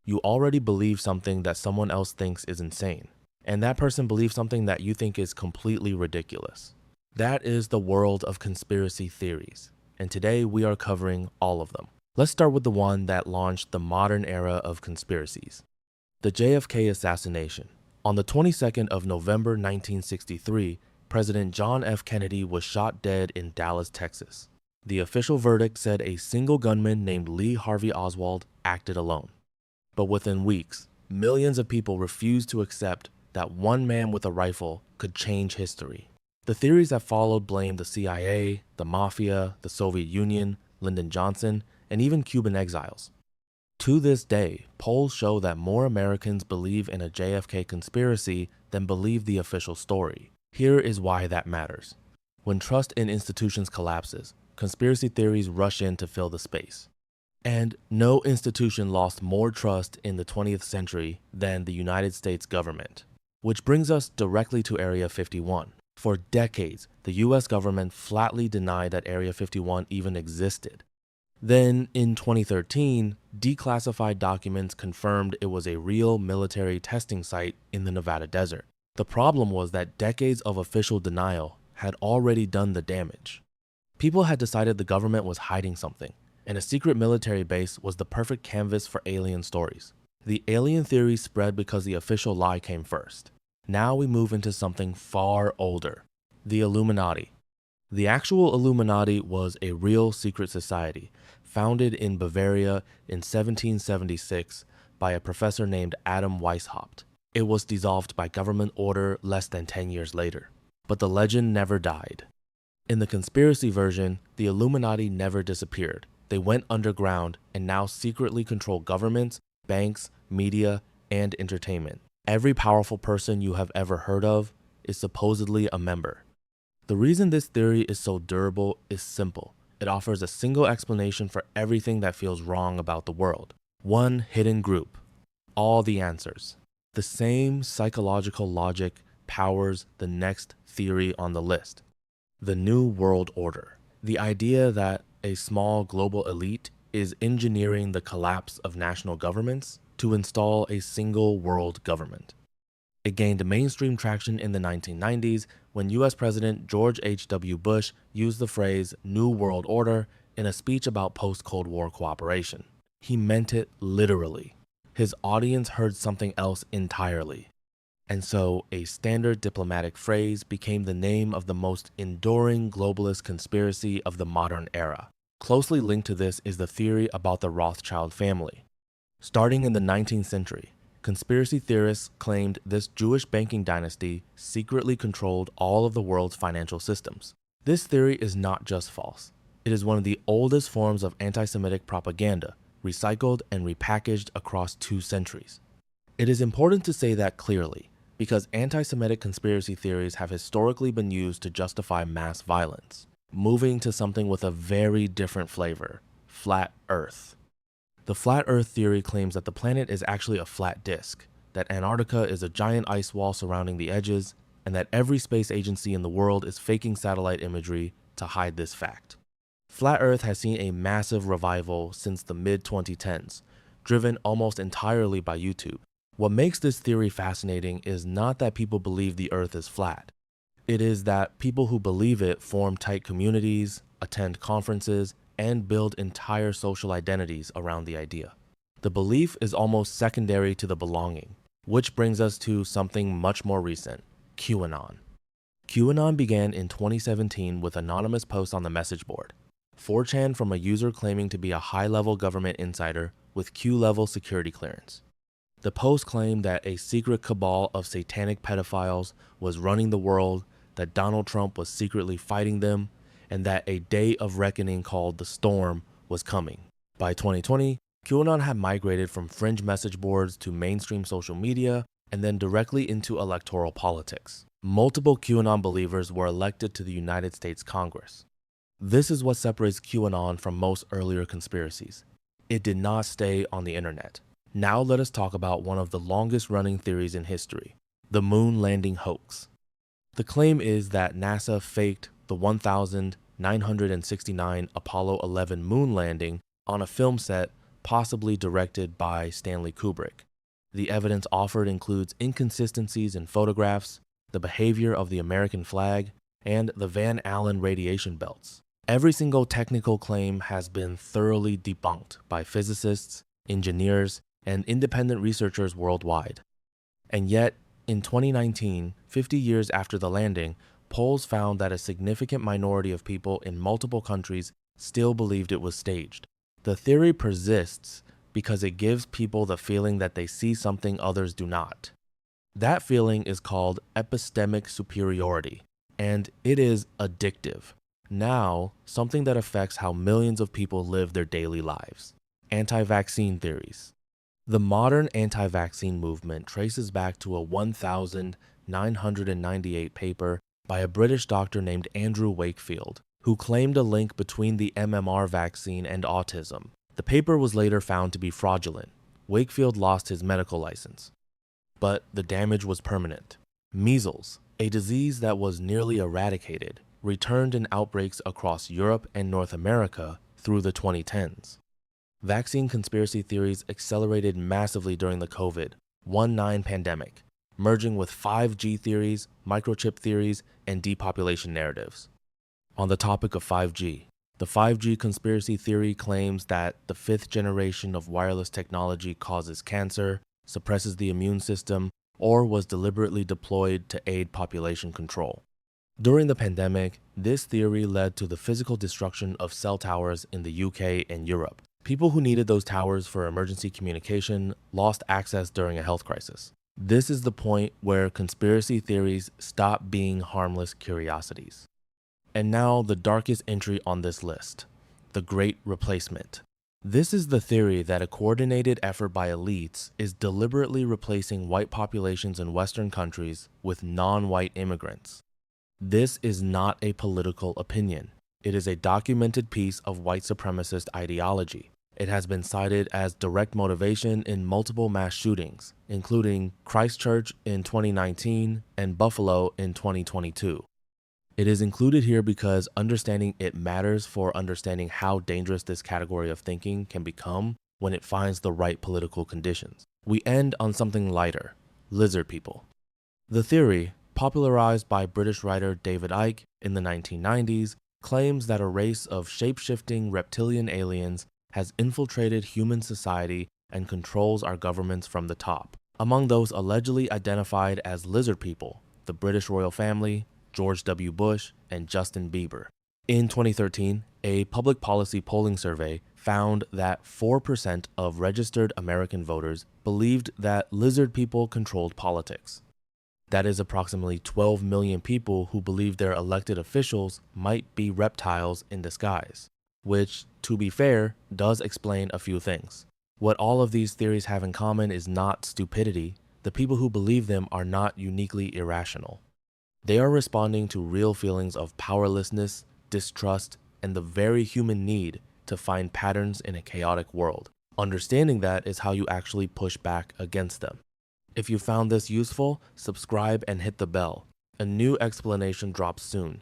You already believe something that someone else thinks is insane, and that person believes something that you think is completely ridiculous. That is the world of conspiracy theories, and today we are covering all of them. Let's start with the one that launched the modern era of conspiracies, the JFK assassination. On the 22nd of November 1963, President John F. Kennedy was shot dead in Dallas, Texas. The official verdict said a single gunman named Lee Harvey Oswald acted alone. But within weeks, millions of people refused to accept that one man with a rifle could change history. The theories that followed blamed the CIA, the Mafia, the Soviet Union, Lyndon Johnson, and even Cuban exiles. To this day, polls show that more Americans believe in a JFK conspiracy than believe the official story. Here is why that matters. When trust in institutions collapses, conspiracy theories rush in to fill the space. And no institution lost more trust in the 20th century than the United States government. Which brings us directly to Area 51. For decades, the US government flatly denied that Area 51 even existed. Then, in 2013, declassified documents confirmed it was a real military testing site in the Nevada desert. The problem was that decades of official denial had already done the damage. People had decided the government was hiding something, and a secret military base was the perfect canvas for alien stories. The alien theory spread because the official lie came first. Now we move into something far older, the Illuminati. The actual Illuminati was a real secret society, founded in Bavaria in 1776 by a professor named Adam Weishaupt. It was dissolved by government order less than 10 years later. But the legend never died. In the conspiracy version, the Illuminati never disappeared. They went underground and now secretly control governments, banks, media, and entertainment. Every powerful person you have ever heard of is supposedly a member. The reason this theory is so durable is simple. It offers a single explanation for everything that feels wrong about the world. One hidden group. All the answers. The same psychological logic powers the next theory on the list. The New World Order. The idea that a small global elite is engineering the collapse of national governments to install a single world government. It gained mainstream traction in the 1990s when US President George H.W. Bush used the phrase New World Order in a speech about post-Cold War cooperation. He meant it literally. His audience heard something else entirely. And so a standard diplomatic phrase became the name of the most enduring globalist conspiracy of the modern era. Closely linked to this is the theory about the Rothschild family. Starting in the 19th century, conspiracy theorists claimed this Jewish banking dynasty secretly controlled all of the world's financial systems. This theory is not just false. It is one of the oldest forms of anti-Semitic propaganda, recycled and repackaged across 2 centuries. It is important to say that clearly, because anti-Semitic conspiracy theories have historically been used to justify mass violence. Moving to something with a very different flavor, flat Earth. The flat Earth theory claims that the planet is actually a flat disk, that Antarctica is a giant ice wall surrounding the edges, and that every space agency in the world is faking satellite imagery to hide this fact. Flat Earth has seen a massive revival since the mid-2010s, driven almost entirely by YouTube. What makes this theory fascinating is not that people believe the Earth is flat. It is that people who believe it form tight communities, attend conferences, and build entire social identities around the idea. The belief is almost secondary to the belonging, which brings us to something much more recent, QAnon. QAnon began in 2017 with anonymous posts on the message board. 4chan from a user claiming to be a high-level government insider with Q-level security clearance. The post claimed that a secret cabal of satanic pedophiles was running the world, that Donald Trump was secretly fighting them, and that a day of reckoning called the Storm was coming. By 2020, QAnon had migrated from fringe message boards to mainstream social media and then directly into electoral politics. Multiple QAnon believers were elected to the United States Congress. This is what separates QAnon from most earlier conspiracies. It did not stay on the internet. Now let us talk about one of the longest running theories in history, the moon landing hoax. The claim is that NASA faked the 1969 Apollo 11 moon landing on a film set possibly directed by Stanley Kubrick. The evidence offered includes inconsistencies in photographs, the behavior of the American flag, and the Van Allen radiation belts. Every single technical claim has been thoroughly debunked by physicists, engineers, and independent researchers worldwide. And yet, in 2019, 50 years after the landing, polls found that a significant minority of people in multiple countries still believed it was staged. The theory persists because it gives people the feeling that they see something others do not. That feeling is called epistemic superiority, and it is addictive. Now, something that affects how millions of people live their daily lives. Anti-vaccine theories. The modern anti-vaccine movement traces back to a 1998 paper by a British doctor named Andrew Wakefield, who claimed a link between the MMR vaccine and autism. The paper was later found to be fraudulent. Wakefield lost his medical license. But the damage was permanent. Measles, a disease that was nearly eradicated, returned in outbreaks across Europe and North America through the 2010s. Vaccine conspiracy theories accelerated massively during the COVID-19 pandemic, merging with 5G theories, microchip theories, and depopulation narratives. On the topic of 5G, the 5G conspiracy theory claims that the fifth generation of wireless technology causes cancer, suppresses the immune system, or was deliberately deployed to aid population control. During the pandemic, this theory led to the physical destruction of cell towers in the UK and Europe. People who needed those towers for emergency communication lost access during a health crisis. This is the point where conspiracy theories stop being harmless curiosities. And now the darkest entry on this list, the Great Replacement. This is the theory that a coordinated effort by elites is deliberately replacing white populations in Western countries with non-white immigrants. This is not a political opinion. It is a documented piece of white supremacist ideology. It has been cited as direct motivation in multiple mass shootings, including Christchurch in 2019 and Buffalo in 2022. It is included here because understanding it matters for understanding how dangerous this category of thinking can become when it finds the right political conditions. We end on something lighter, lizard people. The theory, popularized by British writer David Icke in the 1990s, claims that a race of shape-shifting reptilian aliens has infiltrated human society and controls our governments from the top. Among those allegedly identified as lizard people, the British royal family, George W. Bush, and Justin Bieber. In 2013, a public policy polling survey found that 4% of registered American voters believed that lizard people controlled politics. That is approximately 12 million people who believe their elected officials might be reptiles in disguise, which, to be fair, does explain a few things. What all of these theories have in common is not stupidity. The people who believe them are not uniquely irrational. They are responding to real feelings of powerlessness, distrust, and the very human need to find patterns in a chaotic world. Understanding that is how you actually push back against them. If you found this useful, subscribe and hit the bell. A new explanation drops soon.